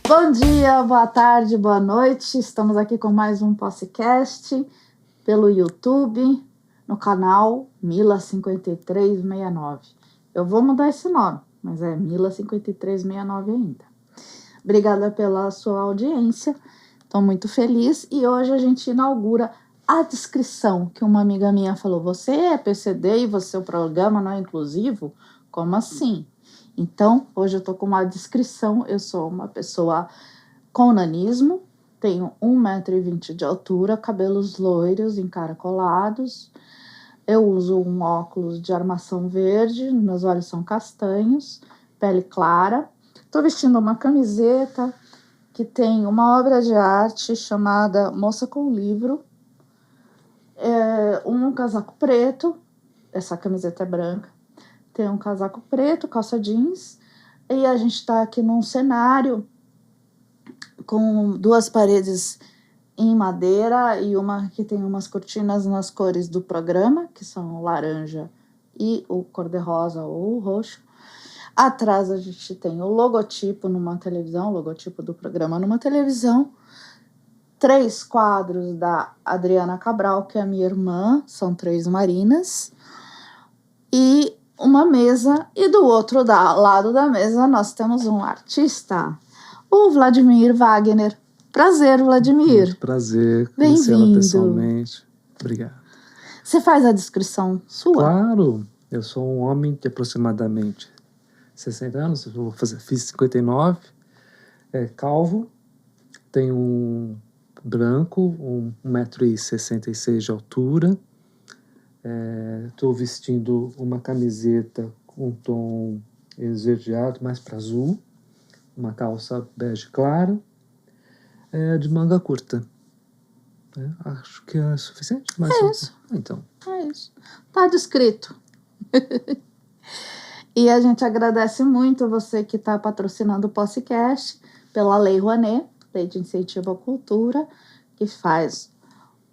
Bom dia, boa tarde, boa noite. Estamos aqui com mais um podcast pelo YouTube, no canal Mila5369. Eu vou mudar esse nome, mas é Mila5369 ainda. Obrigada pela sua audiência, estou muito feliz. E hoje a gente inaugura a descrição, que uma amiga minha falou: você é PCD e você, o programa não é inclusivo? Como assim? Então, hoje eu estou com uma descrição. Eu sou uma pessoa com nanismo, tenho 1,20 m de altura, cabelos loiros, encaracolados. Eu uso um óculos de armação verde, meus olhos são castanhos, pele clara. Estou vestindo uma camiseta que tem uma obra de arte chamada Moça com Livro, um casaco preto, essa camiseta é branca, tem um casaco preto, calça jeans, e a gente está aqui num cenário com duas paredes em madeira e uma que tem umas cortinas nas cores do programa, que são o laranja e o cor-de-rosa ou o roxo. Atrás a gente tem o logotipo numa televisão, o logotipo do programa numa televisão. 3 quadros da Adriana Cabral, que é a minha irmã, são 3 Marinas. E uma mesa, e do outro lado da mesa nós temos um artista, o Vladimir Wagner. Prazer, Vladimir. Muito prazer conhecê-la pessoalmente. Obrigado. Você faz a descrição sua? Claro, eu sou um homem de aproximadamente 60 anos, fiz 59, calvo, tenho um branco, 1,66 m de altura, estou vestindo uma camiseta com tom esverdeado, mais para azul, uma calça bege clara, de manga curta. Acho que é suficiente. Mas isso. Então. É isso. Tá descrito. E a gente agradece muito você que está patrocinando o podcast pela Lei Rouanet, Lei de Incentivo à Cultura, que faz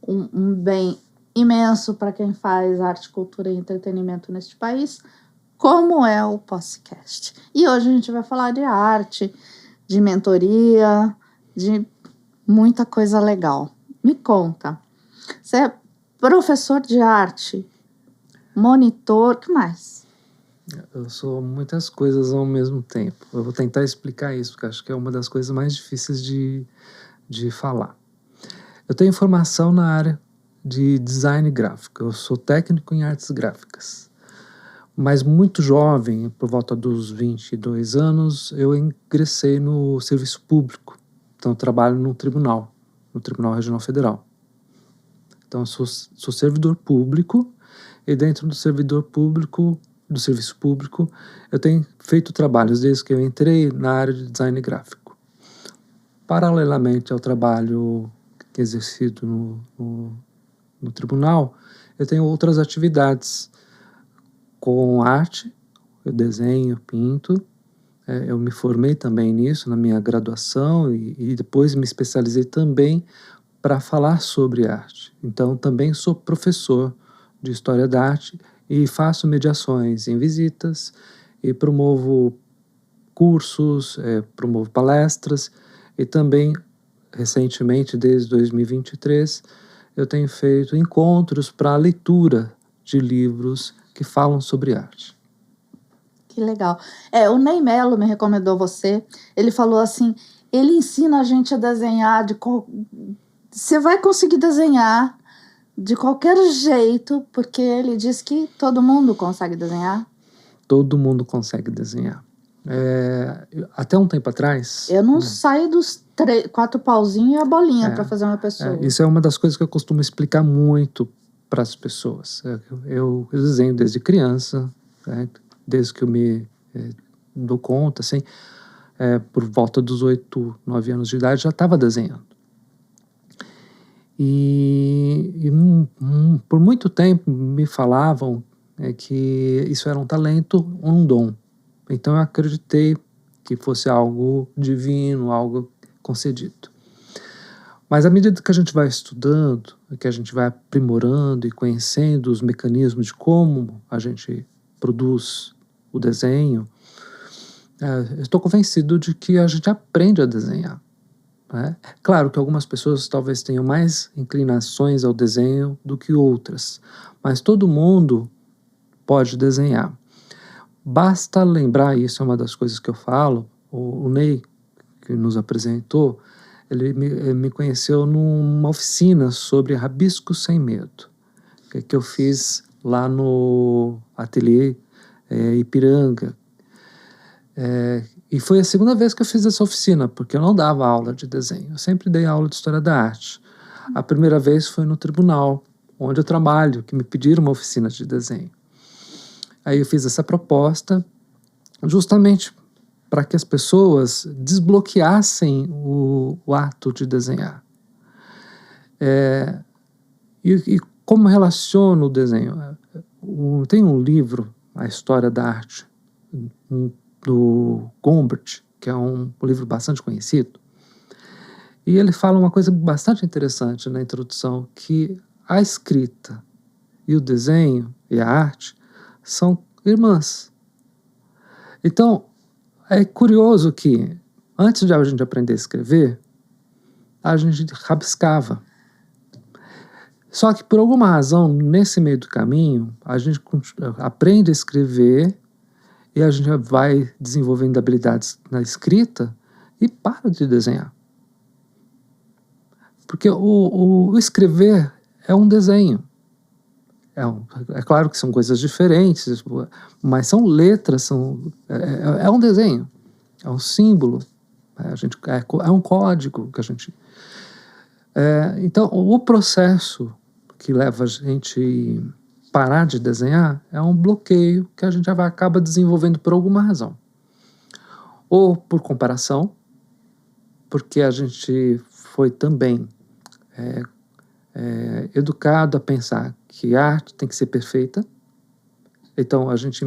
um bem imenso para quem faz arte, cultura e entretenimento neste país, como é o podcast. E hoje a gente vai falar de arte, de mentoria, de muita coisa legal. Me conta, você é professor de arte, monitor, o que mais? Eu sou muitas coisas ao mesmo tempo. Eu vou tentar explicar isso, porque acho que é uma das coisas mais difíceis de falar. Eu tenho formação na área de design gráfico. Eu sou técnico em artes gráficas. Mas muito jovem, por volta dos 22 anos, eu ingressei no serviço público. Então eu trabalho no Tribunal Regional Federal. Então eu sou servidor público, e dentro do servidor público, do serviço público, eu tenho feito trabalhos desde que eu entrei na área de design gráfico. Paralelamente ao trabalho exercido no tribunal, eu tenho outras atividades com arte, eu desenho, pinto. Eu me formei também nisso na minha graduação e depois me especializei também para falar sobre arte. Então também sou professor de História da Arte e faço mediações em visitas e promovo cursos, promovo palestras e também, recentemente, desde 2023, eu tenho feito encontros para a leitura de livros que falam sobre arte. Que legal. O Ney Melo me recomendou você. Ele falou assim, ele ensina a gente a desenhar, você vai conseguir desenhar de qualquer jeito, porque ele diz que todo mundo consegue desenhar. Todo mundo consegue desenhar. Até um tempo atrás... Eu não saio dos 4 pauzinhos e a bolinha para fazer uma pessoa. Isso é uma das coisas que eu costumo explicar muito para as pessoas. Eu desenho desde criança, desde que eu me dou conta, assim, por volta dos 8, 9 anos de idade, já estava desenhando. E por muito tempo me falavam que isso era um talento ou um dom. Então eu acreditei que fosse algo divino, algo concedido. Mas à medida que a gente vai estudando, que a gente vai aprimorando e conhecendo os mecanismos de como a gente produz o desenho, eu estou convencido de que a gente aprende a desenhar, né? Claro que algumas pessoas talvez tenham mais inclinações ao desenho do que outras, mas todo mundo pode desenhar. Basta lembrar, isso é uma das coisas que eu falo, o Ney, que nos apresentou, ele me conheceu numa oficina sobre rabisco sem medo, que eu fiz lá no ateliê Ipiranga. E foi a segunda vez que eu fiz essa oficina, porque eu não dava aula de desenho, eu sempre dei aula de história da arte. A primeira vez foi no tribunal, onde eu trabalho, que me pediram uma oficina de desenho. Aí eu fiz essa proposta justamente para que as pessoas desbloqueassem o ato de desenhar. E como relaciono o desenho? Tem um livro, A História da Arte, do Gombrich, que é um livro bastante conhecido, e ele fala uma coisa bastante interessante na introdução, que a escrita e o desenho e a arte são irmãs. Então, é curioso que, antes de a gente aprender a escrever, a gente rabiscava. Só que, por alguma razão, nesse meio do caminho, a gente aprende a escrever e a gente vai desenvolvendo habilidades na escrita e para de desenhar. Porque o escrever é um desenho. É claro que são coisas diferentes, mas são letras, é um desenho, é um símbolo, é um código que a gente... Então, o processo que leva a gente parar de desenhar é um bloqueio que a gente acaba desenvolvendo por alguma razão. Ou por comparação, porque a gente foi também educado a pensar que a arte tem que ser perfeita. Então, a gente,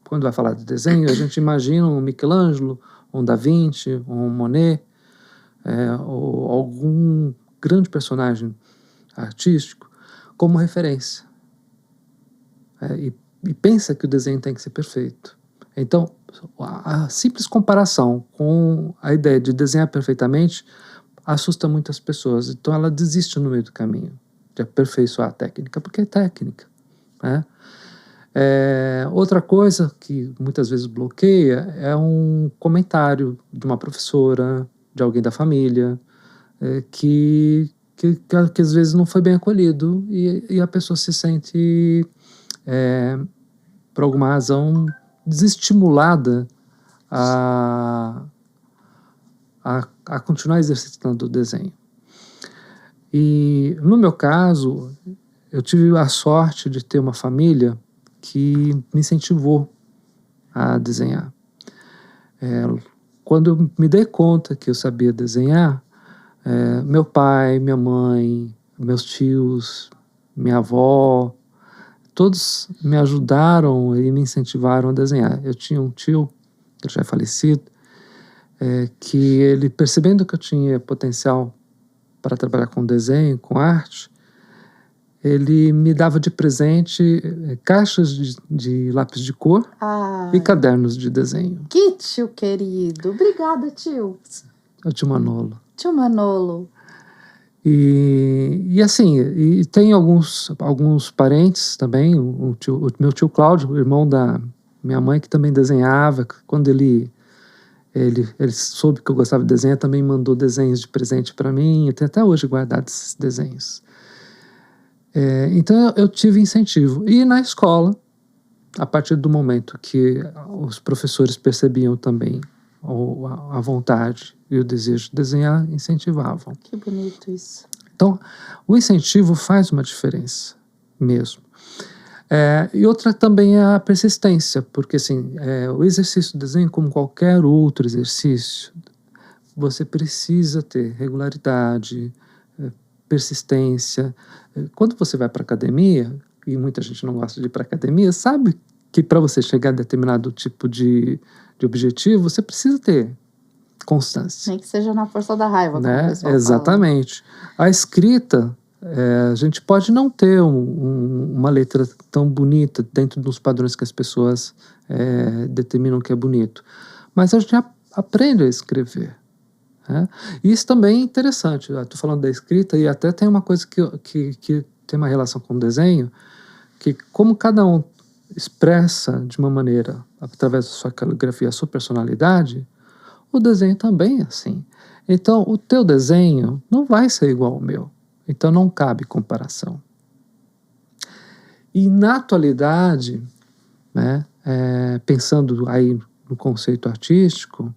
quando vai falar de desenho, a gente imagina um Michelangelo, um Da Vinci, um Monet, ou algum grande personagem artístico como referência. E pensa que o desenho tem que ser perfeito. Então, a simples comparação com a ideia de desenhar perfeitamente assusta muitas pessoas. Então, ela desiste no meio do caminho de aperfeiçoar a técnica, porque é técnica, né? Outra coisa que muitas vezes bloqueia é um comentário de uma professora, de alguém da família, que às vezes não foi bem acolhido e a pessoa se sente, por alguma razão, desestimulada a continuar exercitando o desenho. E no meu caso, eu tive a sorte de ter uma família que me incentivou a desenhar. Quando eu me dei conta que eu sabia desenhar, meu pai, minha mãe, meus tios, minha avó, todos me ajudaram e me incentivaram a desenhar. Eu tinha um tio, que já é falecido, que ele, percebendo que eu tinha potencial para trabalhar com desenho, com arte, ele me dava de presente caixas de lápis de cor e cadernos de desenho. Que tio querido. Obrigada, tio. É o tio Manolo. Tio Manolo. E assim, e tem alguns parentes também, o meu tio Cláudio, o irmão da minha mãe, que também desenhava. Quando ele soube que eu gostava de desenhar, também mandou desenhos de presente para mim. Eu tenho até hoje guardado esses desenhos. Então eu tive incentivo. E na escola, a partir do momento que os professores percebiam também a vontade e o desejo de desenhar, incentivavam. Que bonito isso. Então, o incentivo faz uma diferença mesmo. E outra também é a persistência, porque assim, o exercício do desenho, como qualquer outro exercício, você precisa ter regularidade, persistência. Quando você vai para a academia, e muita gente não gosta de ir para a academia, sabe que para você chegar a determinado tipo de objetivo, você precisa ter constância. Nem que seja na força da raiva, como o pessoal Exatamente. A escrita, a gente pode não ter uma letra tão bonita dentro dos padrões que as pessoas determinam que é bonito, mas a gente aprende a escrever, né? Isso também é interessante. Eu estou falando da escrita e até tem uma coisa que tem uma relação com o desenho, que como cada um expressa de uma maneira, através da sua caligrafia, a sua personalidade, o desenho também é assim. Então, o teu desenho não vai ser igual ao meu. Então, não cabe comparação. E na atualidade, né, pensando aí no conceito artístico,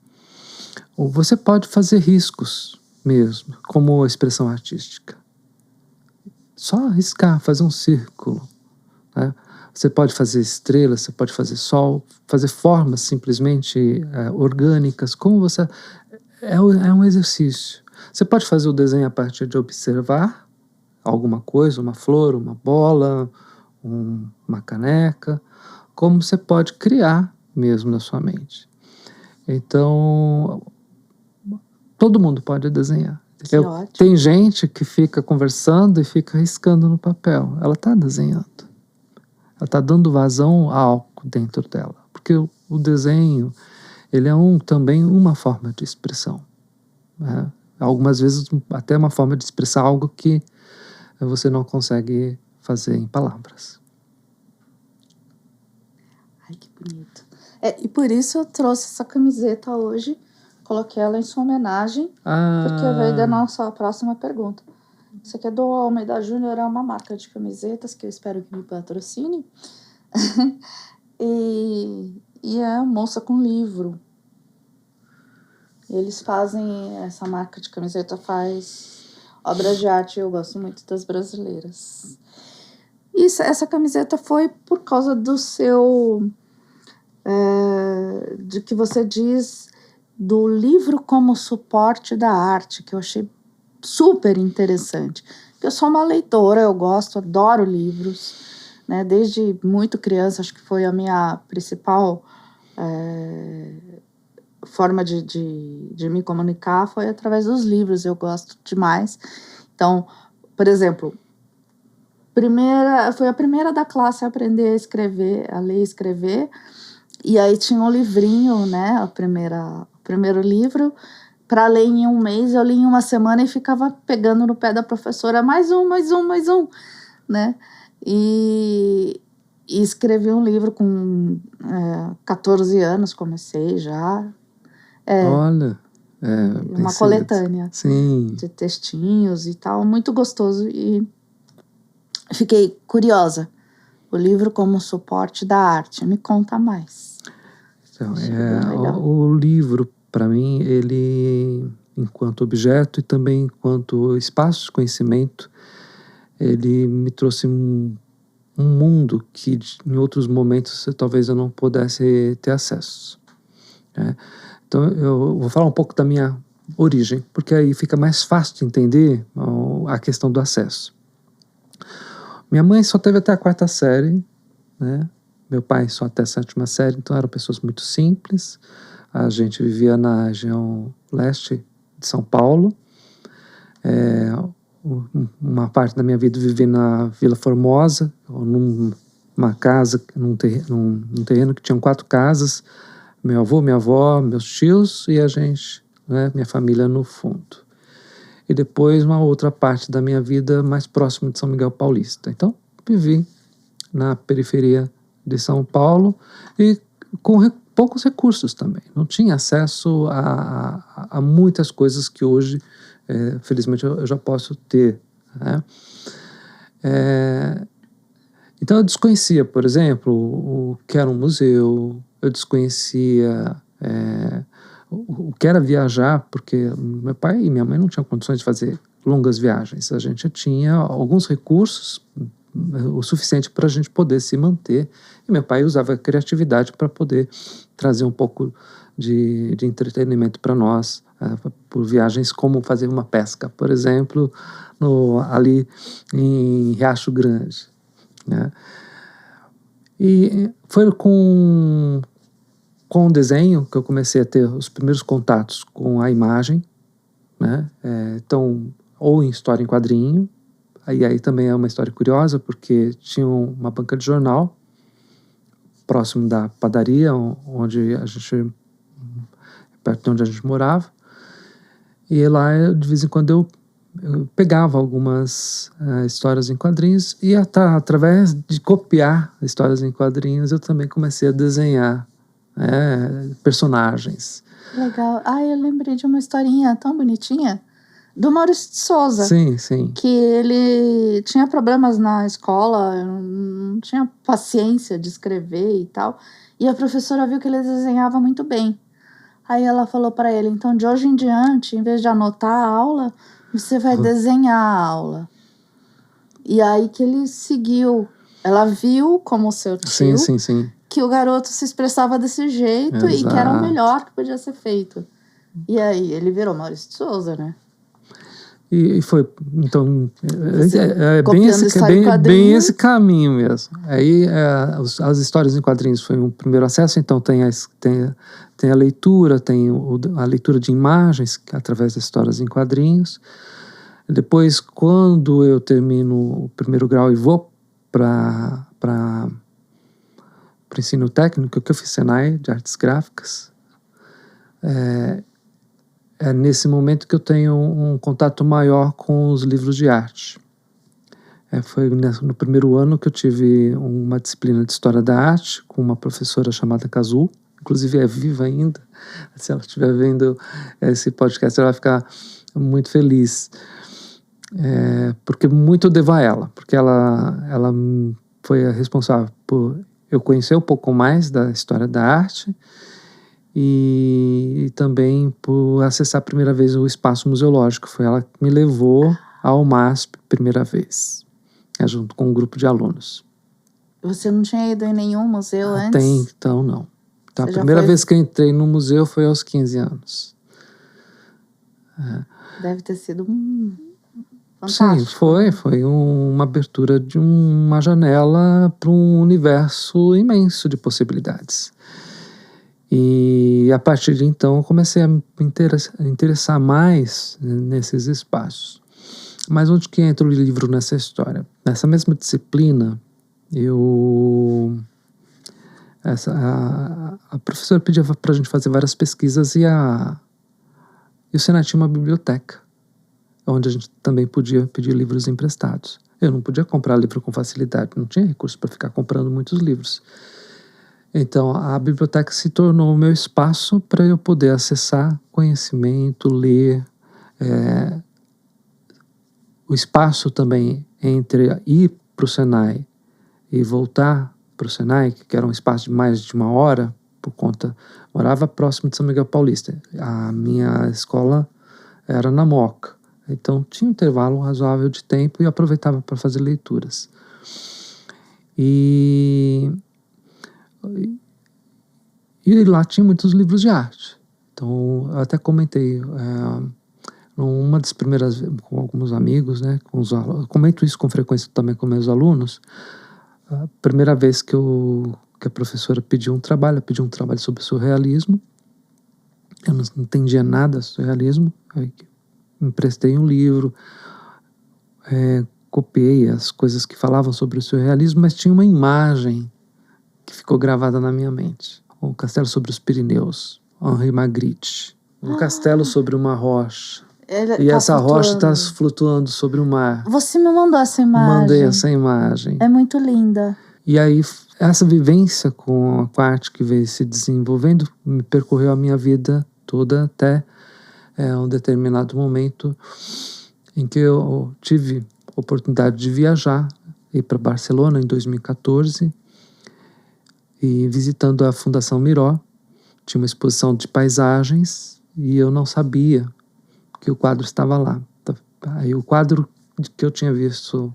você pode fazer riscos mesmo, como expressão artística. Só riscar, fazer um círculo, né? Você pode fazer estrelas, você pode fazer sol, fazer formas simplesmente orgânicas, como você... É um exercício. Você pode fazer o desenho a partir de observar alguma coisa, uma flor, uma bola, uma caneca, como você pode criar mesmo na sua mente. Então, todo mundo pode desenhar. ótimo. Tem gente que fica conversando e fica riscando no papel. Ela está desenhando. Ela está dando vazão a algo dentro dela. Porque o desenho, ele é também uma forma de expressão, né? Algumas vezes até uma forma de expressar algo que você não consegue fazer em palavras. Ai, que bonito. E por isso eu trouxe essa camiseta hoje, coloquei ela em sua homenagem, porque veio da nossa próxima pergunta. Isso aqui é do Almeida Júnior, é uma marca de camisetas que eu espero que me patrocine. e é moça com livro. Eles fazem, essa marca de camiseta faz obras de arte e eu gosto muito das brasileiras. Essa camiseta foi por causa do seu... de que você diz do livro como suporte da arte, que eu achei super interessante. Eu sou uma leitora, eu gosto, adoro livros, né? Desde muito criança, acho que foi a minha principal forma de me comunicar, foi através dos livros, eu gosto demais. Então, por exemplo, foi a primeira da classe a aprender a escrever, a ler e escrever, e aí tinha um livrinho, né, o primeiro livro, para ler em um mês, eu li em uma semana e ficava pegando no pé da professora, mais um, né, e escrevi um livro com 14 anos, comecei já. Olha, uma coletânea de textinhos e tal, muito gostoso, e fiquei curiosa. O livro como suporte da arte, me conta mais. Então, o livro, para mim, ele, enquanto objeto e também enquanto espaço de conhecimento, ele me trouxe um mundo que em outros momentos talvez eu não pudesse ter acesso, né? Então eu vou falar um pouco da minha origem, porque aí fica mais fácil de entender a questão do acesso. Minha mãe só teve até a 4ª série, né? Meu pai só até a 7ª série, então eram pessoas muito simples. A gente vivia na região leste de São Paulo. Uma parte da minha vida vivi na Vila Formosa, numa casa, num terreno que tinha 4 casas, meu avô, minha avó, meus tios e a gente, né, minha família no fundo. E depois uma outra parte da minha vida mais próximo de São Miguel Paulista. Então, vivi na periferia de São Paulo e com poucos recursos também. Não tinha acesso a muitas coisas que hoje, felizmente, eu já posso ter, né? Então eu desconhecia, por exemplo, o que era um museu, eu desconhecia o que era viajar, porque meu pai e minha mãe não tinham condições de fazer longas viagens. A gente tinha alguns recursos, o suficiente para a gente poder se manter, e meu pai usava a criatividade para poder trazer um pouco de entretenimento para nós, por viagens como fazer uma pesca, por exemplo, ali em Riacho Grande, né? E foi com o desenho que eu comecei a ter os primeiros contatos com a imagem, né? Então, ou em história em quadrinho. Aí também é uma história curiosa, porque tinha uma banca de jornal próximo da padaria, onde a gente perto de onde a gente morava. E lá, de vez em quando, eu pegava algumas histórias em quadrinhos e através de copiar histórias em quadrinhos, eu também comecei a desenhar personagens. Legal. Eu lembrei de uma historinha tão bonitinha do Maurício de Souza. Sim, sim. Que ele tinha problemas na escola, não tinha paciência de escrever e tal. E a professora viu que ele desenhava muito bem. Aí ela falou para ele, então de hoje em diante, em vez de anotar a aula, você vai desenhar a aula. E aí que ele seguiu. Ela viu, como o seu tio, sim. que o garoto se expressava desse jeito. Exato. E que era o melhor que podia ser feito. E aí ele virou Maurício de Souza, né? E foi, então, bem esse caminho mesmo. Aí as histórias em quadrinhos foi um primeiro acesso, então tem a leitura, tem a leitura de imagens através das histórias em quadrinhos. Depois, quando eu termino o primeiro grau e vou para o ensino técnico, que eu fiz Senai de artes gráficas, é nesse momento que eu tenho um contato maior com os livros de arte. Foi no primeiro ano que eu tive uma disciplina de História da Arte com uma professora chamada Kazu, inclusive é viva ainda. Se ela estiver vendo esse podcast, ela vai ficar muito feliz. Porque muito eu devo a ela, porque ela foi a responsável por eu conhecer um pouco mais da história da arte e também por acessar a primeira vez o espaço museológico. Foi ela que me levou ao MASP primeira vez, junto com um grupo de alunos. Você não tinha ido em nenhum museu antes? Então não. Então, a primeira vez que eu entrei no museu foi aos 15 anos. Deve ter sido fantástico. Sim, foi uma abertura de uma janela para um universo imenso de possibilidades. E a partir de então eu comecei a me interessar mais nesses espaços. Mas onde que entra o livro nessa história? Nessa mesma disciplina, a professora pedia para a gente fazer várias pesquisas e o Senai tinha uma biblioteca, onde a gente também podia pedir livros emprestados. Eu não podia comprar livro com facilidade, não tinha recurso para ficar comprando muitos livros. Então, a biblioteca se tornou o meu espaço para eu poder acessar conhecimento, ler. O espaço também entre ir para o Senai e voltar para o Senai, que era um espaço de mais de 1 hora, por conta... Morava próximo de São Miguel Paulista. A minha escola era na Moca. Então, tinha um intervalo razoável de tempo e eu aproveitava para fazer leituras. E lá tinha muitos livros de arte. Então, eu até comentei, uma das primeiras, com alguns amigos, né, comento isso com frequência também com meus alunos, a primeira vez que a professora pediu um trabalho sobre surrealismo, eu não entendia nada sobre surrealismo, aí emprestei um livro, copiei as coisas que falavam sobre o surrealismo, mas tinha uma imagem que ficou gravada na minha mente. O Castelo sobre os Pirineus, Henri Magritte. Um castelo sobre uma rocha. E essa rocha está flutuando sobre o mar. Você me mandou essa imagem. Mandei essa imagem. É muito linda. E aí, essa vivência com a arte que veio se desenvolvendo me percorreu a minha vida toda até um determinado momento em que eu tive a oportunidade de viajar, ir para Barcelona em 2014, e visitando a Fundação Miró, tinha uma exposição de paisagens e eu não sabia que o quadro estava lá. Aí o quadro que eu tinha visto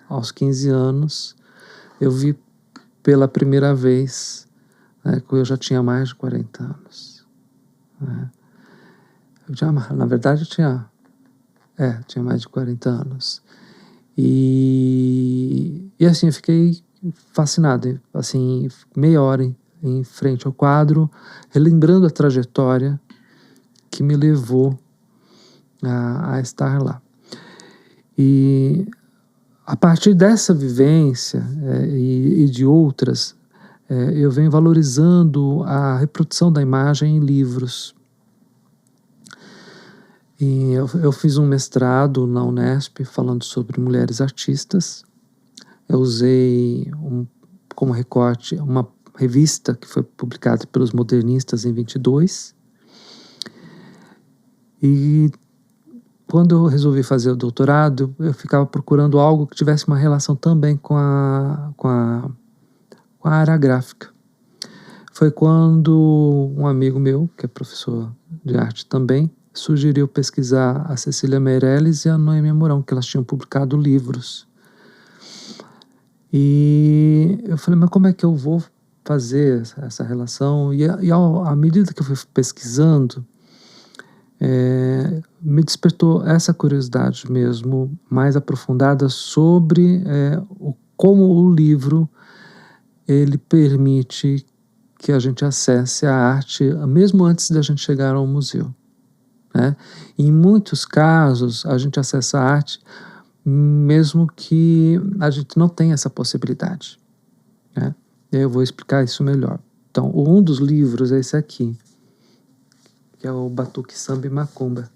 aos 15 anos, eu vi pela primeira vez, né, eu já tinha mais de 40 anos. Né. Na verdade, eu tinha mais de 40 anos. E assim, eu fiquei fascinado, assim, meia hora em frente ao quadro, relembrando a trajetória que me levou a estar lá. E a partir dessa vivência e de outras, eu venho valorizando a reprodução da imagem em livros. E eu fiz um mestrado na Unesp falando sobre mulheres artistas. Eu usei como recorte uma revista que foi publicada pelos Modernistas em 22. E quando eu resolvi fazer o doutorado, eu ficava procurando algo que tivesse uma relação também com a área gráfica. Foi quando um amigo meu, que é professor de arte também, sugeriu pesquisar a Cecília Meirelles e a Noêmia Mourão, que elas tinham publicado livros. E eu falei, mas como é que eu vou fazer essa relação? E à medida que eu fui pesquisando, me despertou essa curiosidade mesmo, mais aprofundada sobre como o livro ele permite que a gente acesse a arte mesmo antes da gente chegar ao museu, né? Em muitos casos, a gente acessa a arte mesmo que a gente não tenha essa possibilidade, né? E aí eu vou explicar isso melhor. Então, um dos livros é esse aqui, que é o Batuque, Samba e Macumba.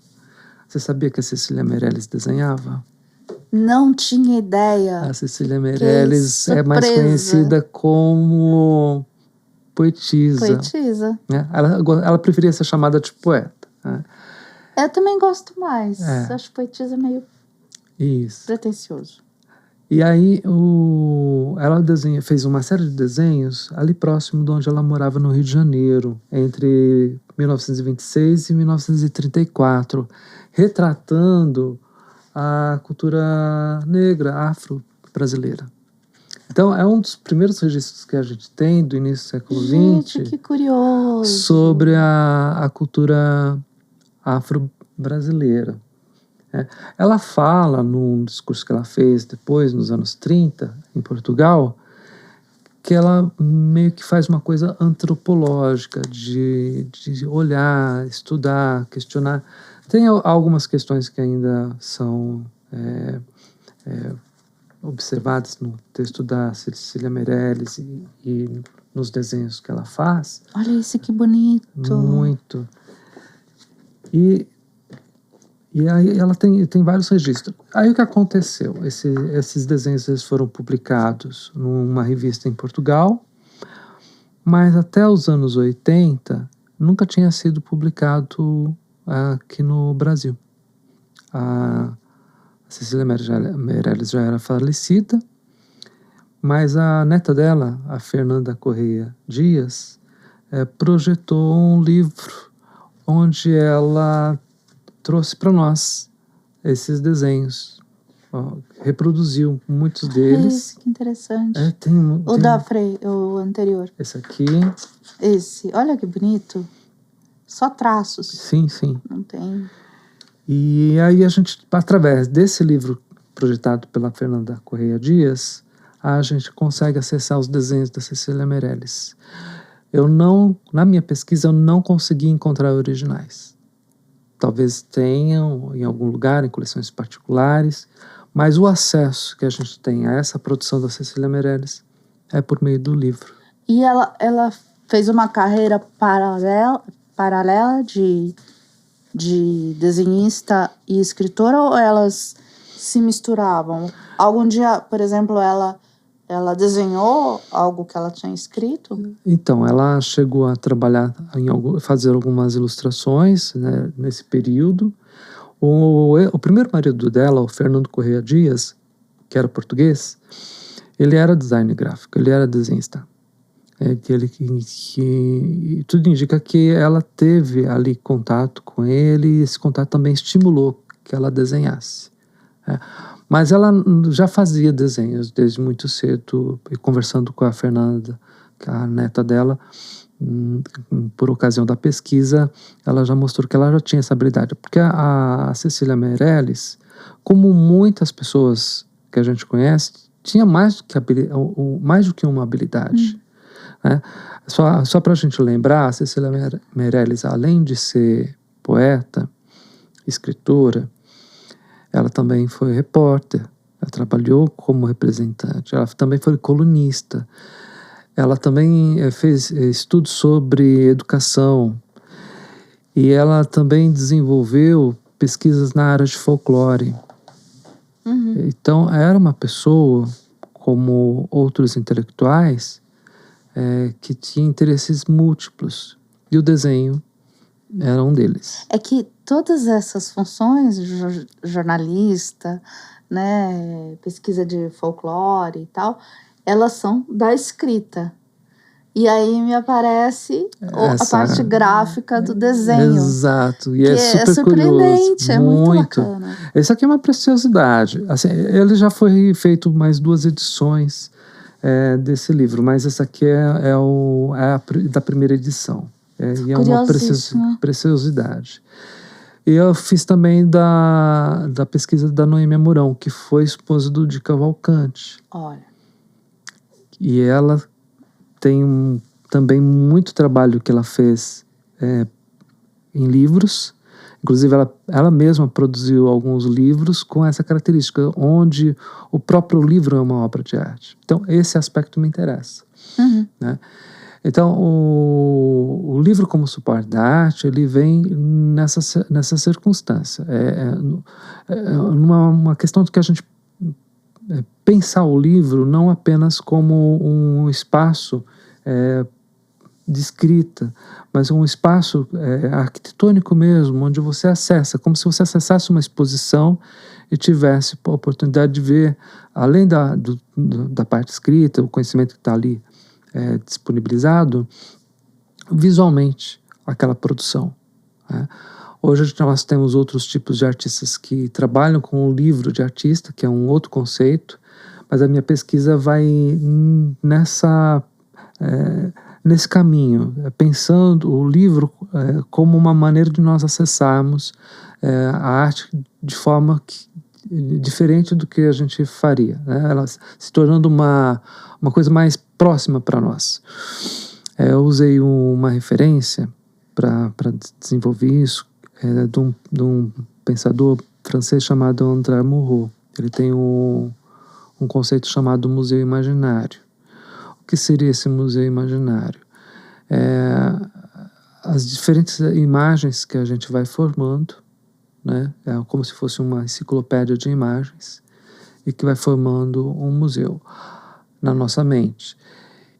Você sabia que a Cecília Meirelles desenhava? Não tinha ideia. A Cecília Meirelles é mais conhecida como poetisa. Poetisa. Né? Ela preferia ser chamada de poeta. Né? Eu também gosto mais. Acho poetisa meio pretencioso. E aí ela fez uma série de desenhos ali próximo de onde ela morava no Rio de Janeiro, entre 1926 e 1934, retratando a cultura negra, afro-brasileira. Então, é um dos primeiros registros que a gente tem do início do século XX. Gente, que curioso! Sobre a cultura afro-brasileira. Ela fala, num discurso que ela fez depois, nos anos 30, em Portugal, que ela meio que faz uma coisa antropológica, de olhar, estudar, questionar. Tem algumas questões que ainda são observadas no texto da Cecília Meirelles e nos desenhos que ela faz. Olha isso, que bonito! Muito. E aí ela tem vários registros. Aí o que aconteceu? Esses desenhos eles foram publicados numa revista em Portugal, mas até os anos 80 nunca tinha sido publicado aqui no Brasil. A Cecília Meirelles já era falecida, mas a neta dela, a Fernanda Correia Dias, projetou um livro onde ela trouxe para nós esses desenhos. Reproduziu muitos deles. Que interessante. O da Frei, o anterior. Esse aqui. Esse, olha que bonito. Só traços. Sim, sim. Não tem... E aí a gente, através desse livro projetado pela Fernanda Correia Dias, a gente consegue acessar os desenhos da Cecília Meirelles. Na minha pesquisa, eu não consegui encontrar originais. Talvez tenham em algum lugar, em coleções particulares, mas o acesso que a gente tem a essa produção da Cecília Meirelles é por meio do livro. E ela fez uma carreira paralela de desenhista e escritora, ou elas se misturavam? Algum dia, por exemplo, ela desenhou algo que ela tinha escrito? Então, ela chegou a trabalhar fazer algumas ilustrações, né, nesse período. O primeiro marido dela, o Fernando Correia Dias, que era português, ele era designer gráfico, ele era desenhista. Tudo indica que ela teve ali contato com ele, e esse contato também estimulou que ela desenhasse. Mas ela já fazia desenhos desde muito cedo, e conversando com a Fernanda, que é a neta dela, por ocasião da pesquisa, ela já mostrou que ela já tinha essa habilidade. Porque a Cecília Meirelles, como muitas pessoas que a gente conhece, tinha mais do que uma habilidade. Né? Só para a gente lembrar, a Cecília Meirelles, além de ser poeta, escritora, ela também foi repórter, ela trabalhou como representante, ela também foi colunista, ela também fez estudos sobre educação e ela também desenvolveu pesquisas na área de folclore. Então, era uma pessoa, como outros intelectuais, que tinha interesses múltiplos. E o desenho era um deles. É que todas essas funções, jornalista, né, pesquisa de folclore e tal, elas são da escrita. E aí me aparece a parte gráfica do desenho. Exato, e que é super surpreendente, curioso. é muito bacana. Esse aqui é uma preciosidade. Assim, ele já foi feito mais 2 edições desse livro, mas essa aqui é da primeira edição. E é uma preciosidade. E eu fiz também da pesquisa da Noêmia Mourão, que foi esposa do Di Cavalcanti. Olha. E ela tem também muito trabalho que ela fez em livros. Inclusive, ela mesma produziu alguns livros com essa característica, onde o próprio livro é uma obra de arte. Então, esse aspecto me interessa. Né? Então, o livro como suporte da arte, ele vem nessa circunstância. Uma questão de que a gente pensar o livro não apenas como um espaço de escrita, mas um espaço arquitetônico mesmo, onde você acessa, como se você acessasse uma exposição e tivesse a oportunidade de ver, além da parte escrita, o conhecimento que está ali disponibilizado, visualmente aquela produção. Né? Hoje nós temos outros tipos de artistas que trabalham com o livro de artista, que é um outro conceito, mas a minha pesquisa vai nesse caminho, pensando o livro como uma maneira de nós acessarmos a arte de forma diferente do que a gente faria, né? Ela se tornando uma coisa mais próxima para nós. Eu usei uma referência para desenvolver isso, de um pensador francês chamado André Malraux. Ele tem um conceito chamado museu imaginário. O que seria esse museu imaginário? As diferentes imagens que a gente vai formando, né? É como se fosse uma enciclopédia de imagens e que vai formando um museu na nossa mente.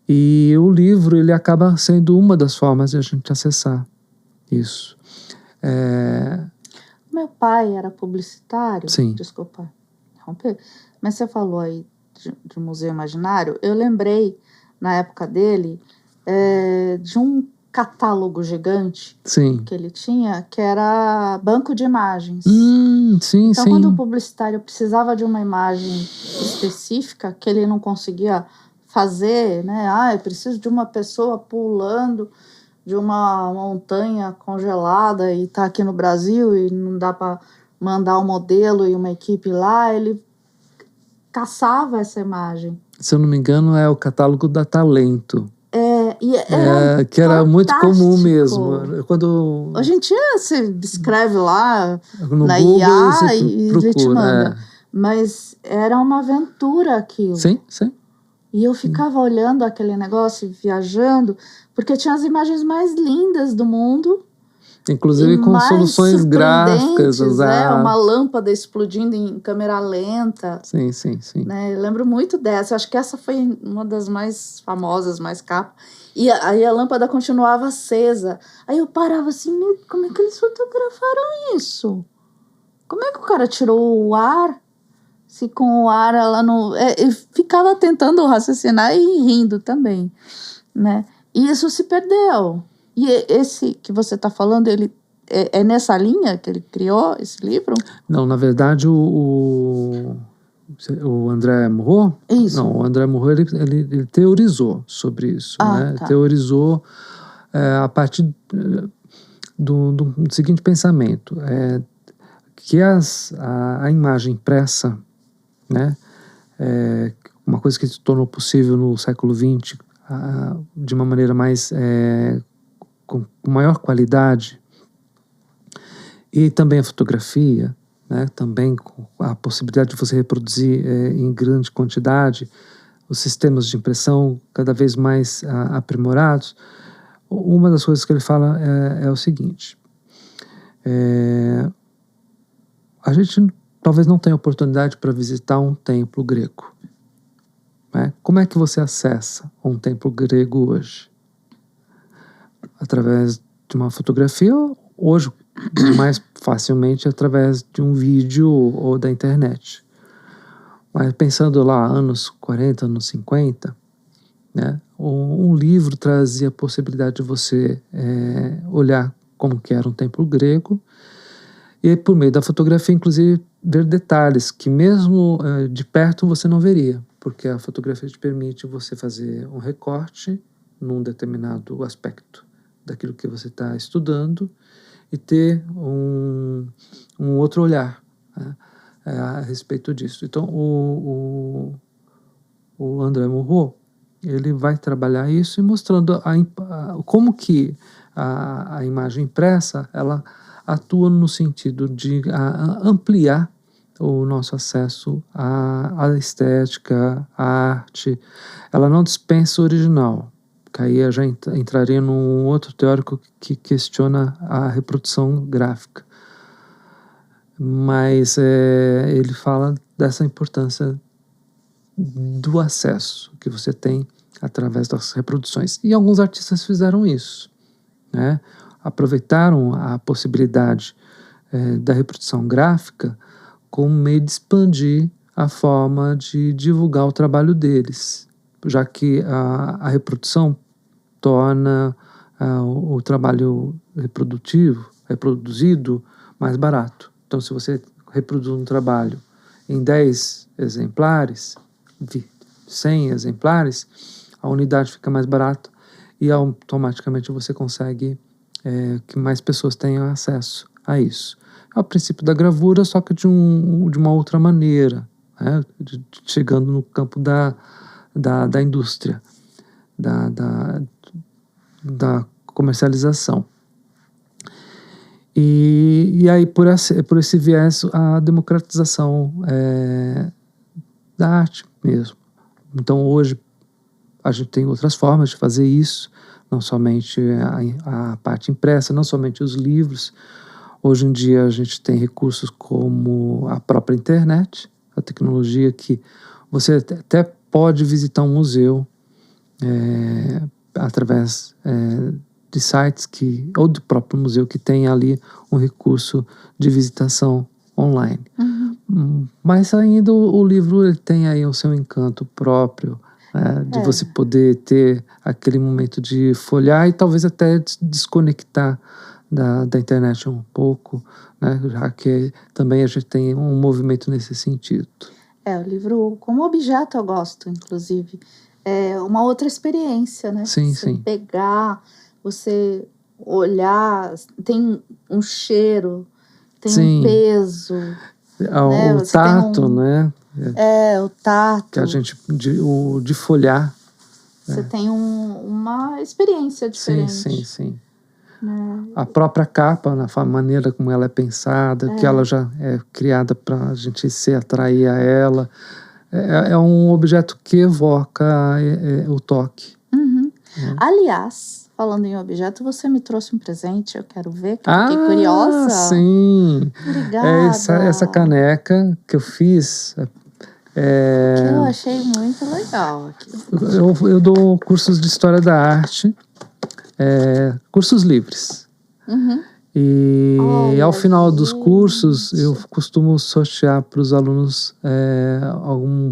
E o livro, ele acaba sendo uma das formas de a gente acessar isso. Meu pai era publicitário. Sim. Desculpa interromper, mas você falou aí de museu imaginário. Eu lembrei, na época dele, de um catálogo gigante. Sim. Que ele tinha, que era banco de imagens. Sim, então, sim. quando o publicitário precisava de uma imagem específica, que ele não conseguia fazer, né? Eu preciso de uma pessoa pulando de uma montanha congelada e tá aqui no Brasil e não dá para mandar um modelo e uma equipe lá, ele caçava essa imagem. Se eu não me engano, é o catálogo da Talento. Que era fantástico. muito comum mesmo. Hoje em dia você escreve lá no na Google IA e procura, ele te manda. Mas era uma aventura aquilo. Sim, sim. E eu ficava olhando aquele negócio, viajando, porque tinha as imagens mais lindas do mundo. Inclusive com soluções gráficas. Uma lâmpada explodindo em câmera lenta. Sim, sim, sim. Né? Eu lembro muito dessa. Acho que essa foi uma das mais famosas, mais capa. E aí a lâmpada continuava acesa. Aí eu parava assim, como é que eles fotografaram isso? Como é que o cara tirou o ar? Se com o ar ela não... Eu ficava tentando raciocinar e rindo também, né? E isso se perdeu. E esse que você está falando, ele é nessa linha que ele criou esse livro? Não, na verdade, o André Malraux... Isso. Não, o André Malraux, ele teorizou sobre isso. Né? Tá. Teorizou a partir do seguinte pensamento. Que a imagem impressa, né, uma coisa que se tornou possível no século XX de uma maneira mais com maior qualidade, e também a fotografia, né, também com a possibilidade de você reproduzir em grande quantidade, os sistemas de impressão cada vez mais aprimorados. Uma das coisas que ele fala é o seguinte: a gente talvez não tenha oportunidade para visitar um templo grego, né? Como é que você acessa um templo grego hoje? Através de uma fotografia, hoje mais facilmente através de um vídeo ou da internet. Mas pensando lá, anos 40, anos 50, né, um livro trazia a possibilidade de você olhar como que era um templo grego e, por meio da fotografia, inclusive, ver detalhes que mesmo de perto você não veria, porque a fotografia te permite você fazer um recorte num determinado aspecto daquilo que você está estudando e ter um outro olhar, né, a respeito disso. Então, o André Morro, ele vai trabalhar isso e mostrando como que a imagem impressa, ela atua no sentido de ampliar o nosso acesso à estética, à arte. Ela não dispensa o original, que aí eu já entraria num outro teórico que questiona a reprodução gráfica. Mas ele fala dessa importância do acesso que você tem através das reproduções. E alguns artistas fizeram isso, né? Aproveitaram a possibilidade da reprodução gráfica como meio de expandir a forma de divulgar o trabalho deles, já que a reprodução torna o trabalho reproduzido mais barato. Então, se você reproduz um trabalho em 10 exemplares, 100 exemplares, a unidade fica mais barata e automaticamente você consegue que mais pessoas tenham acesso a isso. É o princípio da gravura, só que de uma outra maneira, né? Chegando no campo da indústria, da comercialização. E aí, por esse viés, a democratização da arte mesmo. Então, hoje, a gente tem outras formas de fazer isso, não somente a parte impressa, não somente os livros. Hoje em dia, a gente tem recursos como a própria internet, a tecnologia que você até pode visitar um museu através de sites ou do próprio museu que tem ali um recurso de visitação online. Uhum. Mas ainda o livro ele tem aí o seu encanto próprio, de você poder ter aquele momento de folhear e talvez até desconectar da internet um pouco, né, já que também a gente tem um movimento nesse sentido. O livro como objeto eu gosto, inclusive. É uma outra experiência, né? Sim, você sim. pegar, você olhar, tem um cheiro, tem Sim. um peso. O Você tato, né? O tato. Que a gente, de folhar. Você tem uma experiência diferente. Sim. Né? A própria capa, a maneira como ela é pensada, que ela já é criada para a gente se atrair a ela. É um objeto que evoca o toque. Uhum. Aliás, falando em objeto, você me trouxe um presente, eu quero ver, que eu fiquei curiosa. Sim! Obrigada. Essa caneca que eu fiz. Que eu achei muito legal aqui. Eu dou cursos de História da Arte, cursos livres. Uhum. E ao final dos gente. cursos, eu costumo sortear para os alunos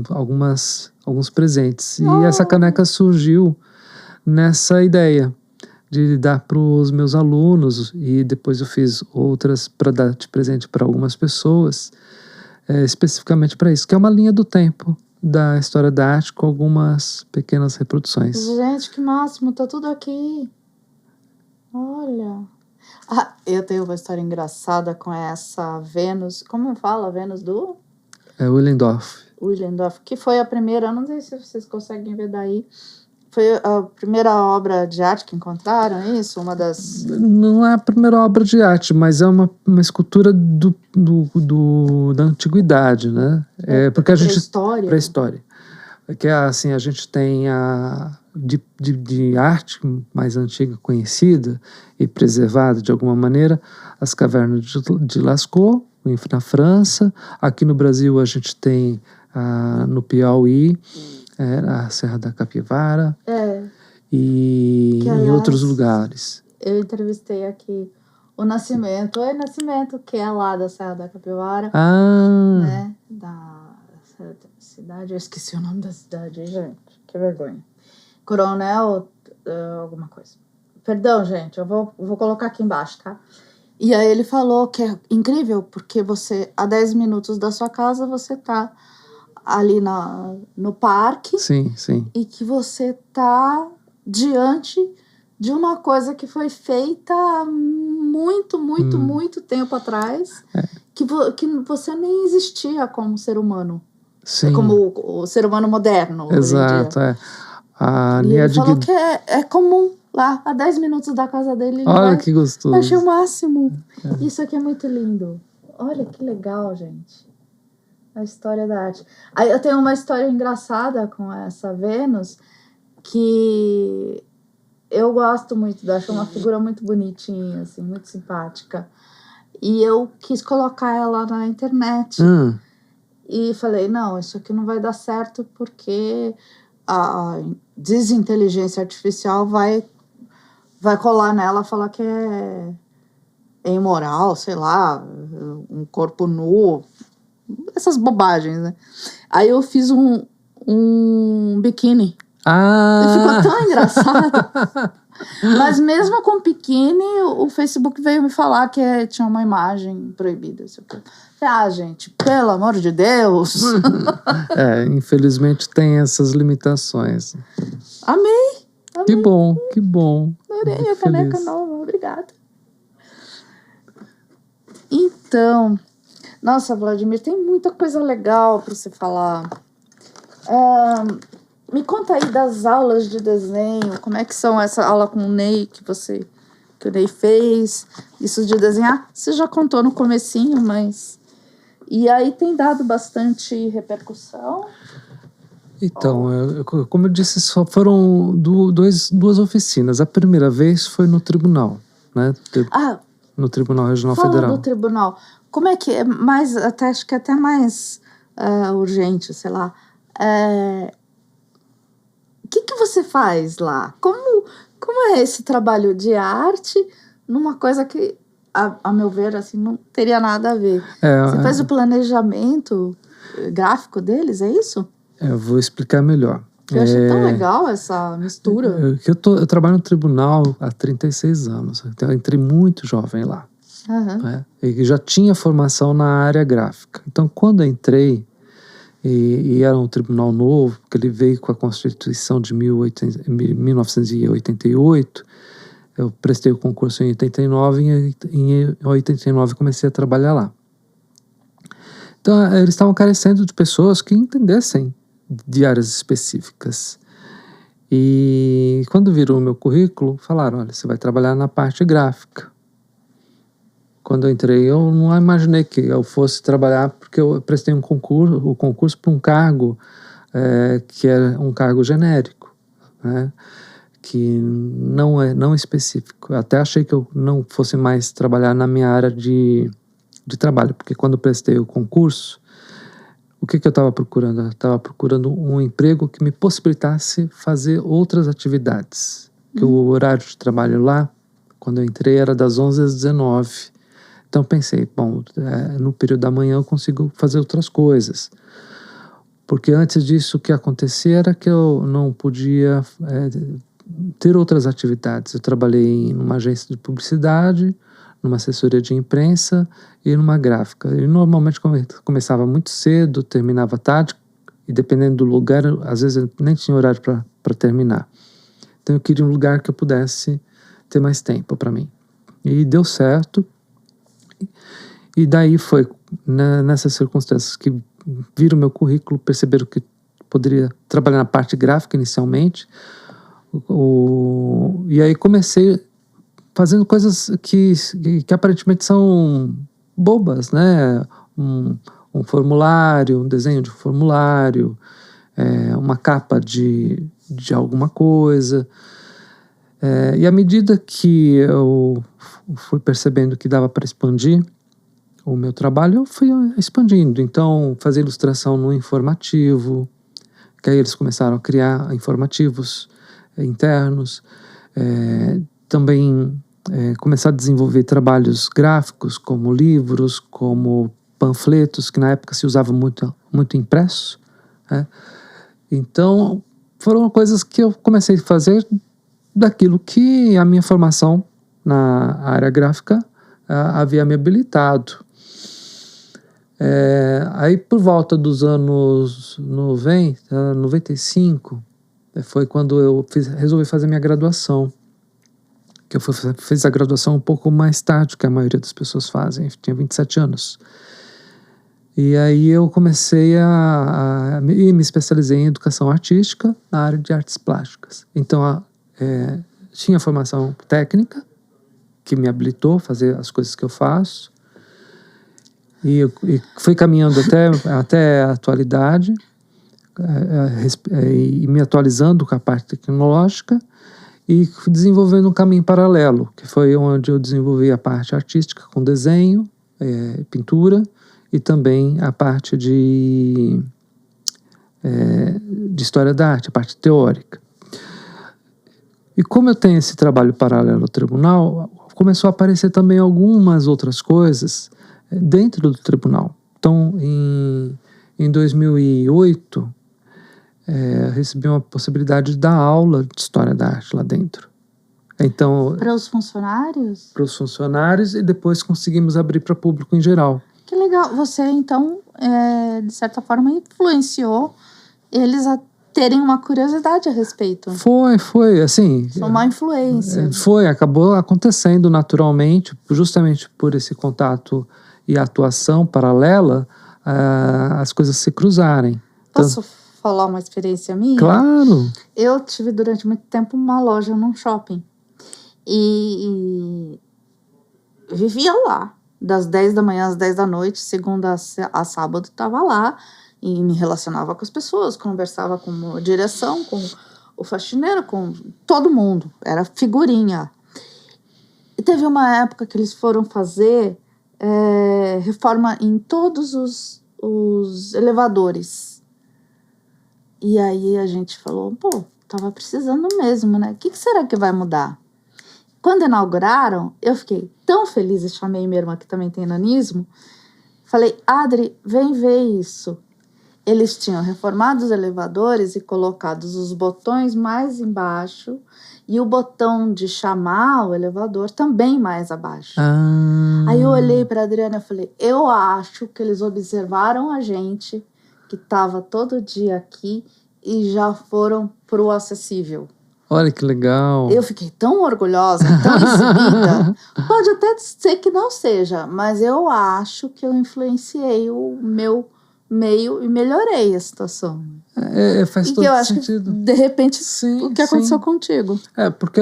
alguns presentes. E essa caneca surgiu nessa ideia de dar para os meus alunos, e depois eu fiz outras para dar de presente para algumas pessoas, especificamente para isso, que é uma linha do tempo da História da Arte com algumas pequenas reproduções. Gente, que máximo, tá tudo aqui. Olha. Eu tenho uma história engraçada com essa Vênus. Como fala? Vênus do? Willendorf. Willendorf, que foi a primeira, não sei se vocês conseguem ver daí. Foi a primeira obra de arte que encontraram, é isso? Uma das... Não é a primeira obra de arte, mas é uma escultura da antiguidade, né? Porque a gente... Pré-história. Porque assim, a gente tem de arte mais antiga conhecida e preservada de alguma maneira, as cavernas de Lascaux, na França. Aqui no Brasil a gente tem no Piauí, a Serra da Capivara, e Que, em aliás, outros lugares. Eu entrevistei aqui o Nascimento. Oi, Nascimento, que é lá da Serra da Capivara. Né? Da cidade, eu esqueci o nome da cidade, gente. Que vergonha. Coronel, alguma coisa. Perdão, gente, eu vou colocar aqui embaixo, tá? E aí ele falou que é incrível, porque você, a 10 minutos da sua casa, você tá ali no parque. Sim, sim. E que você tá diante de uma coisa que foi feita muito tempo atrás, que você nem existia como ser humano. Sim. Como o ser humano moderno. Exato, hoje em dia. E ele falou que é comum lá, a 10 minutos da casa dele. Olha que gostoso. Achei o máximo. Isso aqui é muito lindo. Olha que legal, gente. A história da arte. Aí eu tenho uma história engraçada com essa Vênus, que eu gosto muito, acho uma figura muito bonitinha, assim, muito simpática. E eu quis colocar ela na internet. E falei, não, isso aqui não vai dar certo porque a desinteligência artificial vai colar nela, falar que é imoral, sei lá, um corpo nu, essas bobagens, né? Aí eu fiz um biquíni. E ficou tão engraçado. Mas mesmo com biquíni, o Facebook veio me falar que tinha uma imagem proibida. Gente, pelo amor de Deus. Infelizmente tem essas limitações. Amei. Que bom, que bom. Adorei a caneca nova, obrigada. Então, nossa, Vladimir, tem muita coisa legal para você falar. Me conta aí das aulas de desenho, como é que são essa aula com o Ney que o Ney fez, isso de desenhar, você já contou no comecinho, mas... E aí tem dado bastante repercussão? Então, como eu disse, só foram duas oficinas. A primeira vez foi no tribunal, né? No Tribunal Regional Federal. Fala do tribunal. Como é que é mais, acho que é até mais urgente, sei lá. O que você faz lá? Como é esse trabalho de arte numa coisa que, a meu ver, assim, não teria nada a ver? Você faz o planejamento gráfico deles, é isso? Eu vou explicar melhor. Eu achei tão legal essa mistura. Eu trabalho no tribunal há 36 anos. Eu entrei muito jovem lá. E já tinha formação na área gráfica. Então, quando eu entrei, e era um tribunal novo, que ele veio com a Constituição de 1988, eu prestei o concurso em 89 e em 89 comecei a trabalhar lá. Então, eles estavam carecendo de pessoas que entendessem de áreas específicas. E quando viram o meu currículo, falaram, olha, você vai trabalhar na parte gráfica. Quando eu entrei, eu não imaginei que eu fosse trabalhar, porque eu prestei o concurso para um cargo que é um cargo genérico, né? Que não específico. Eu até achei que eu não fosse mais trabalhar na minha área de trabalho, porque quando eu prestei o concurso, o que eu estava procurando? Eu estava procurando um emprego que me possibilitasse fazer outras atividades. Porque o horário de trabalho lá, quando eu entrei, era das 11 às 19. Então pensei, bom, no período da manhã eu consigo fazer outras coisas. Porque antes disso, o que acontecia era que eu não podia ter outras atividades. Eu trabalhei numa agência de publicidade, numa assessoria de imprensa e numa gráfica. E normalmente começava muito cedo, terminava tarde, e dependendo do lugar, às vezes eu nem tinha horário para terminar. Então eu queria um lugar que eu pudesse ter mais tempo para mim. E deu certo. E daí foi nessas circunstâncias que viram meu currículo, perceberam que poderia trabalhar na parte gráfica inicialmente. E aí comecei fazendo coisas que aparentemente são bobas, né? Um formulário, um desenho de formulário, uma capa de alguma coisa. E à medida que eu fui percebendo que dava para expandir, o meu trabalho, eu fui expandindo. Então, fazer ilustração no informativo, que aí eles começaram a criar informativos internos. Também começar a desenvolver trabalhos gráficos, como livros, como panfletos, que na época se usava muito, muito impresso, né? Então, foram coisas que eu comecei a fazer daquilo que a minha formação na área gráfica havia me habilitado. Aí, por volta dos anos 90, 95, foi quando eu resolvi fazer minha graduação. Que eu fiz a graduação um pouco mais tarde que a maioria das pessoas fazem. Eu tinha 27 anos. E aí eu comecei me especializei em educação artística na área de artes plásticas. Então, tinha formação técnica, que me habilitou a fazer as coisas que eu faço. E fui caminhando até a atualidade, e me atualizando com a parte tecnológica, e desenvolvendo um caminho paralelo, que foi onde eu desenvolvi a parte artística com desenho, pintura, e também a parte de história da arte, a parte teórica. E como eu tenho esse trabalho paralelo ao tribunal, começou a aparecer também algumas outras coisas dentro do tribunal. Então, em 2008, recebi uma possibilidade de dar aula de história da arte lá dentro. Então, para os funcionários? Para os funcionários, e depois conseguimos abrir para público em geral. Que legal. Você, então, de certa forma, influenciou eles a terem uma curiosidade a respeito. Foi, assim... Foi uma influência. Acabou acontecendo naturalmente, justamente por esse contato e atuação paralela, as coisas se cruzarem. Posso falar uma experiência minha? Claro! Eu tive durante muito tempo uma loja num shopping. E vivia lá. Das 10 da manhã às 10 da noite, segunda a sábado, estava lá. E me relacionava com as pessoas, conversava com a direção, com o faxineiro, com todo mundo. Era figurinha. E teve uma época que eles foram fazer reforma em todos os elevadores. E aí a gente falou, tava precisando mesmo, né? O que será que vai mudar? Quando inauguraram, eu fiquei tão feliz, e chamei minha irmã que também tem nanismo. Falei, Adri, vem ver isso. Eles tinham reformado os elevadores e colocado os botões mais embaixo e o botão de chamar o elevador também mais abaixo. Aí eu olhei para a Adriana e falei, eu acho que eles observaram a gente que estava todo dia aqui e já foram pro acessível. Olha que legal. Eu fiquei tão orgulhosa, tão exibida. Pode até ser que não seja, mas eu acho que eu influenciei o meu meio e melhorei a situação. Faz e todo que eu acho sentido. Que, de repente, sim, o que aconteceu contigo. Porque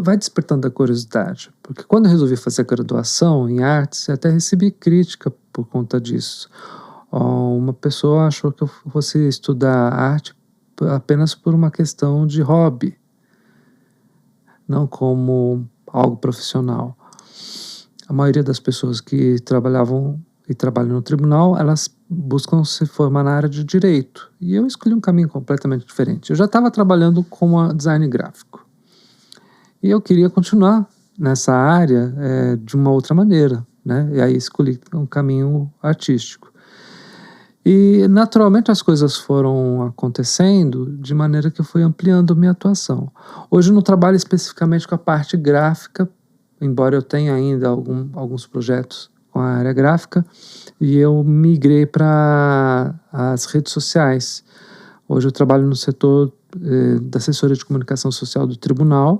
vai despertando a curiosidade. Porque quando eu resolvi fazer a graduação em artes, eu até recebi crítica por conta disso. Uma pessoa achou que eu fosse estudar arte apenas por uma questão de hobby, não como algo profissional. A maioria das pessoas que trabalhavam e trabalham no tribunal, elas buscam se formar na área de direito. E eu escolhi um caminho completamente diferente. Eu já estava trabalhando como design gráfico. E eu queria continuar nessa área de uma outra maneira, né? E aí escolhi um caminho artístico. E, naturalmente, as coisas foram acontecendo de maneira que eu fui ampliando minha atuação. Hoje eu não trabalho especificamente com a parte gráfica, embora eu tenha ainda alguns projetos com a área gráfica, e eu migrei para as redes sociais. Hoje eu trabalho no setor da assessoria de comunicação social do tribunal,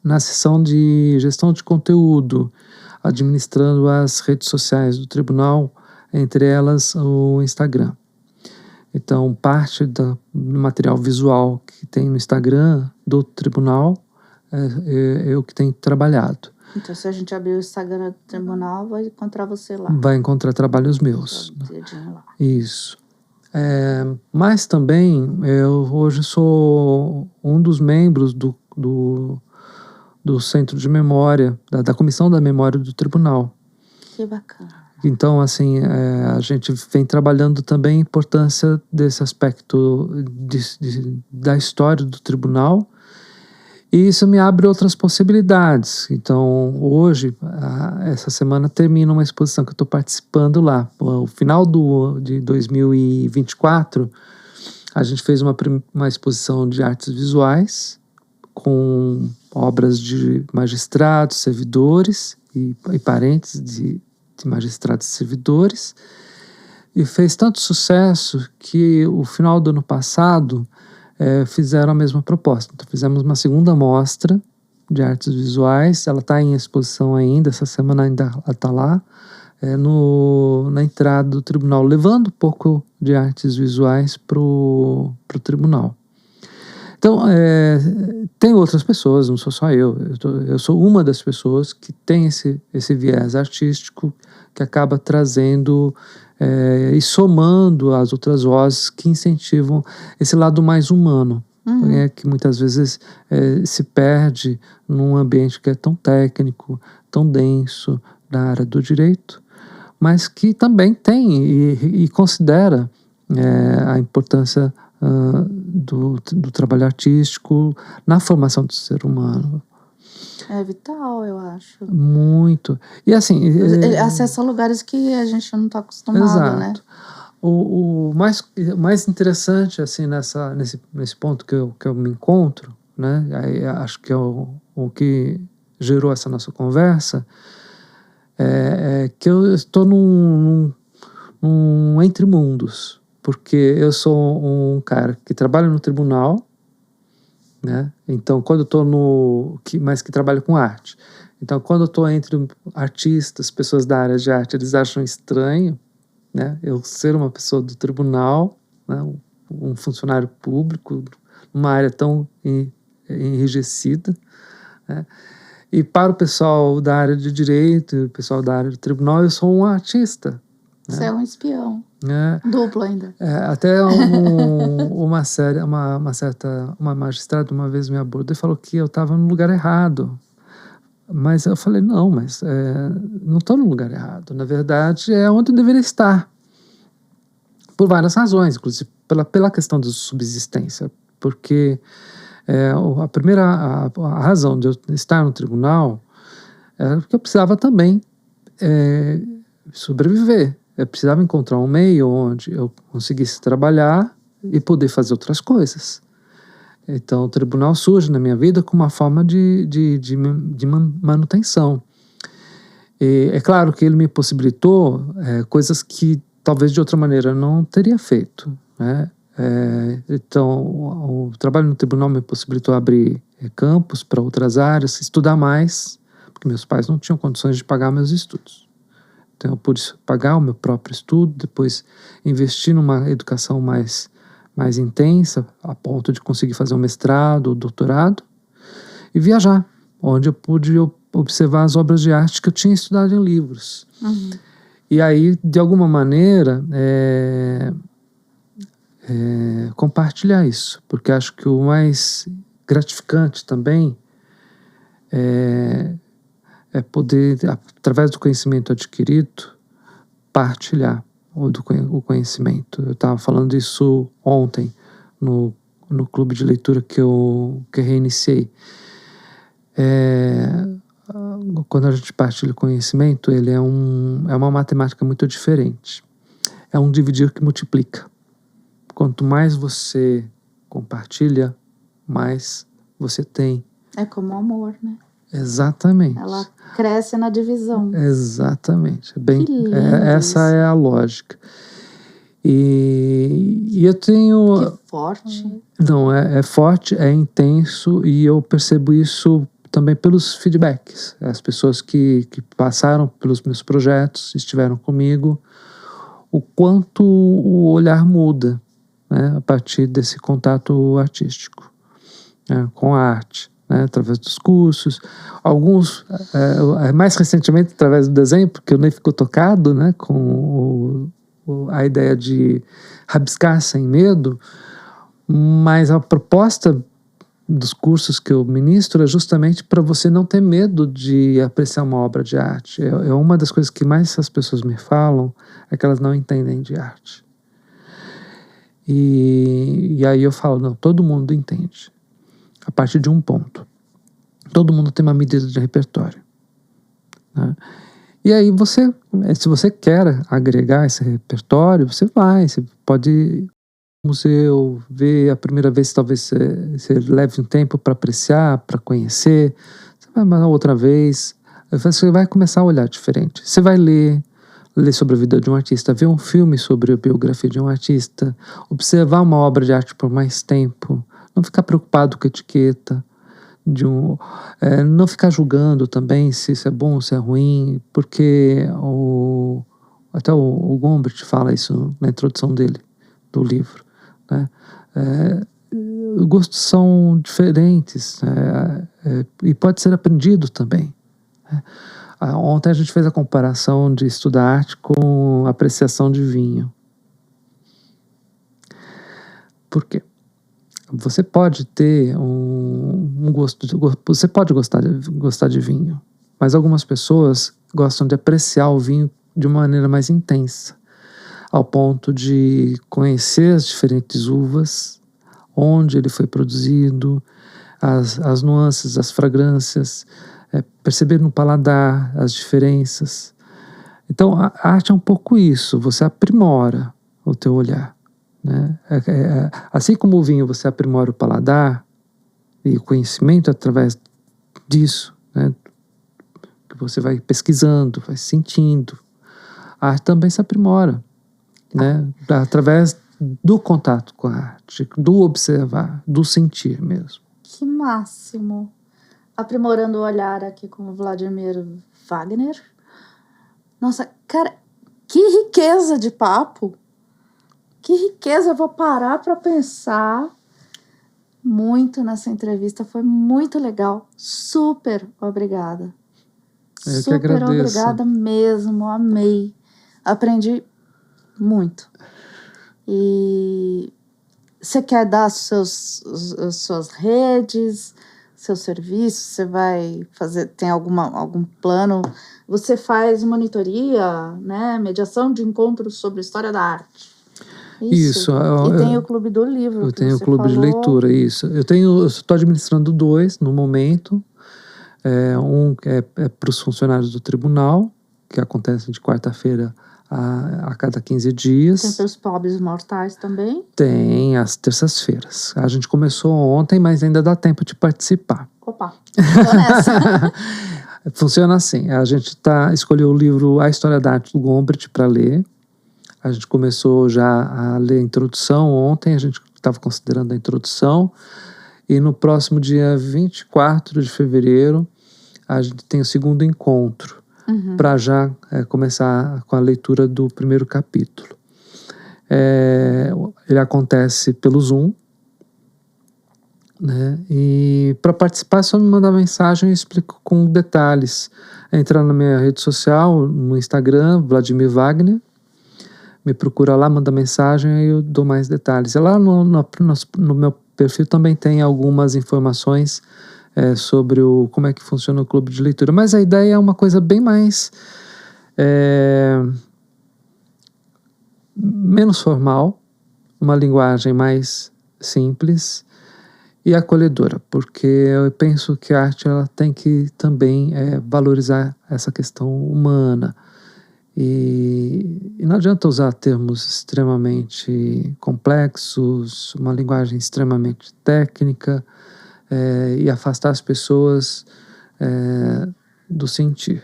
na seção de gestão de conteúdo, administrando as redes sociais do tribunal, entre elas o Instagram. Então, parte do material visual que tem no Instagram do tribunal é eu que tenho trabalhado. Então, se a gente abrir o Instagram do tribunal, vai encontrar você lá. Vai encontrar trabalhos meus. Lá. Isso. Mas também, eu hoje sou um dos membros do Centro de Memória, da Comissão da Memória do Tribunal. Que bacana. Então, assim, a gente vem trabalhando também a importância desse aspecto da história do tribunal, e isso me abre outras possibilidades. Então, hoje, essa semana, termina uma exposição que eu estou participando lá. O final de 2024, a gente fez uma exposição de artes visuais com obras de magistrados, servidores e parentes de magistrados e servidores, e fez tanto sucesso que o final do ano passado fizeram a mesma proposta. Então fizemos uma segunda mostra de artes visuais, ela está em exposição ainda, essa semana ainda está lá, na entrada do tribunal, levando um pouco de artes visuais para o tribunal. Então, tem outras pessoas, não sou só eu. Eu sou uma das pessoas que tem esse viés artístico, que acaba trazendo e somando as outras vozes que incentivam esse lado mais humano, que muitas vezes se perde num ambiente que é tão técnico, tão denso, da área do direito, mas que também tem e considera a importância do trabalho artístico na formação do ser humano. É vital, eu acho. Muito. E assim... acessa lugares que a gente não está acostumado, exato, né? O mais interessante, assim, nesse ponto que eu me encontro, né? Aí, acho que é o que gerou essa nossa conversa, é que eu estou num entre mundos. Porque eu sou um cara que trabalha no tribunal, né? Então, quando eu estou mas que trabalha com arte. Então, quando eu estou entre artistas, pessoas da área de arte, eles acham estranho, né? Eu ser uma pessoa do tribunal, né? Um funcionário público, numa área tão enrijecida, né? E para o pessoal da área de direito, o pessoal da área do tribunal, eu sou um artista. Você é um espião. Duplo ainda. Até uma magistrada uma vez me abordou e falou que eu estava no lugar errado. Mas eu falei, não estou no lugar errado. Na verdade, é onde eu deveria estar. Por várias razões, inclusive pela questão da subsistência. Porque a razão de eu estar no tribunal era porque eu precisava também sobreviver. Eu precisava encontrar um meio onde eu conseguisse trabalhar e poder fazer outras coisas. Então, o tribunal surge na minha vida como uma forma de manutenção. E é claro que ele me possibilitou coisas que talvez de outra maneira não teria feito, né? Então, o trabalho no tribunal me possibilitou abrir campos para outras áreas, estudar mais, porque meus pais não tinham condições de pagar meus estudos. Então, eu pude pagar o meu próprio estudo, depois investir numa educação mais intensa, a ponto de conseguir fazer um mestrado, doutorado, e viajar, onde eu pude observar as obras de arte que eu tinha estudado em livros. E aí, de alguma maneira, compartilhar isso, porque acho que o mais gratificante também é poder, através do conhecimento adquirido, partilhar o conhecimento. Eu estava falando isso ontem no clube de leitura que eu reiniciei. Quando a gente partilha o conhecimento, ele é uma matemática muito diferente. É um dividir que multiplica. Quanto mais você compartilha, mais você tem. É como o amor, né? Exatamente. Ela cresce na divisão. Exatamente. Essa é a lógica. E eu tenho... Que forte. Não, é forte, é intenso, e eu percebo isso também pelos feedbacks. As pessoas que passaram pelos meus projetos, estiveram comigo, o quanto o olhar muda, né, a partir desse contato artístico, né, com a arte. Né, através dos cursos, alguns mais recentemente através do desenho, porque eu nem fico tocado, né, com a ideia de rabiscar sem medo, mas a proposta dos cursos que eu ministro é justamente para você não ter medo de apreciar uma obra de arte. É uma das coisas que mais as pessoas me falam, é que elas não entendem de arte. E aí eu falo, não, todo mundo entende. A partir de um ponto. Todo mundo tem uma medida de repertório, né? E aí se você quer agregar esse repertório, você pode ir ao museu, ver a primeira vez, talvez você leve um tempo para apreciar, para conhecer, você vai mais outra vez, você vai começar a olhar diferente. Você vai ler sobre a vida de um artista, ver um filme sobre a biografia de um artista, observar uma obra de arte por mais tempo, não ficar preocupado com a etiqueta, não ficar julgando também se isso é bom ou se é ruim, porque até o Gombrich fala isso na introdução dele, do livro, né? Gostos são diferentes, e pode ser aprendido também, né? Ontem a gente fez a comparação de estudar arte com apreciação de vinho. Por quê? Você pode ter um gosto, você pode gostar de vinho, mas algumas pessoas gostam de apreciar o vinho de uma maneira mais intensa, ao ponto de conhecer as diferentes uvas, onde ele foi produzido, as nuances, as fragrâncias, perceber no paladar as diferenças. Então a arte é um pouco isso, você aprimora o teu olhar, né? Assim como o vinho você aprimora o paladar e o conhecimento através disso, né? Que você vai pesquisando, vai sentindo. A arte também se aprimora, né? Através do contato com a arte, do observar, do sentir mesmo. Que máximo! Aprimorando o olhar aqui com o Vladimir Wagner. Nossa, cara, que riqueza de papo! Que riqueza! Eu vou parar para pensar muito nessa entrevista. Foi muito legal. Super obrigada. Eu que agradeço. Super obrigada mesmo. Amei. Aprendi muito. E você quer dar suas redes, seu serviço? Você vai fazer, tem algum plano? Você faz monitoria, né? Mediação de encontros sobre história da arte. Isso. E tem o Clube do Livro. Eu tenho o Clube de Leitura, isso. Eu estou administrando 2 no momento. Um é para os funcionários do tribunal, que acontece de quarta-feira a cada 15 dias. Tem para os pobres mortais também? Tem, às terças-feiras. A gente começou ontem, mas ainda dá tempo de participar. Opa, tô nessa. Funciona assim, a gente escolheu o livro A História da Arte do Gombrich para ler. A gente começou já a ler a introdução ontem, a gente estava considerando a introdução. E no próximo dia 24 de fevereiro, a gente tem o segundo encontro, para já começar com a leitura do primeiro capítulo. Ele acontece pelo Zoom, né? E para participar é só me mandar mensagem, eu explico com detalhes. Entrar na minha rede social, no Instagram, Vladimir Wagner, me procura lá, manda mensagem, aí eu dou mais detalhes. Lá no meu perfil também tem algumas informações sobre como é que funciona o clube de leitura. Mas a ideia é uma coisa bem mais menos formal, uma linguagem mais simples e acolhedora, porque eu penso que a arte ela tem que também valorizar essa questão humana. E não adianta usar termos extremamente complexos, uma linguagem extremamente técnica, e afastar as pessoas do sentir,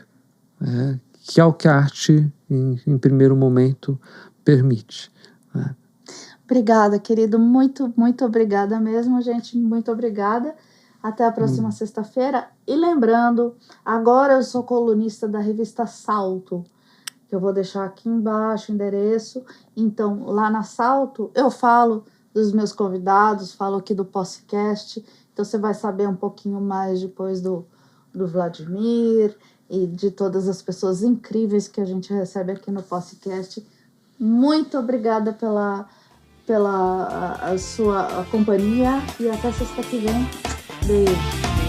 que é o que a arte, em primeiro momento, permite, né? Obrigada, querido. Muito, muito obrigada mesmo, gente. Muito obrigada. Até a próxima sexta-feira. E lembrando, agora eu sou colunista da revista Salto, que eu vou deixar aqui embaixo o endereço. Então, lá na Salto, eu falo dos meus convidados, falo aqui do podcast. Então, você vai saber um pouquinho mais depois do Vladimir e de todas as pessoas incríveis que a gente recebe aqui no podcast. Muito obrigada pela sua companhia e até sexta que vem. Beijo.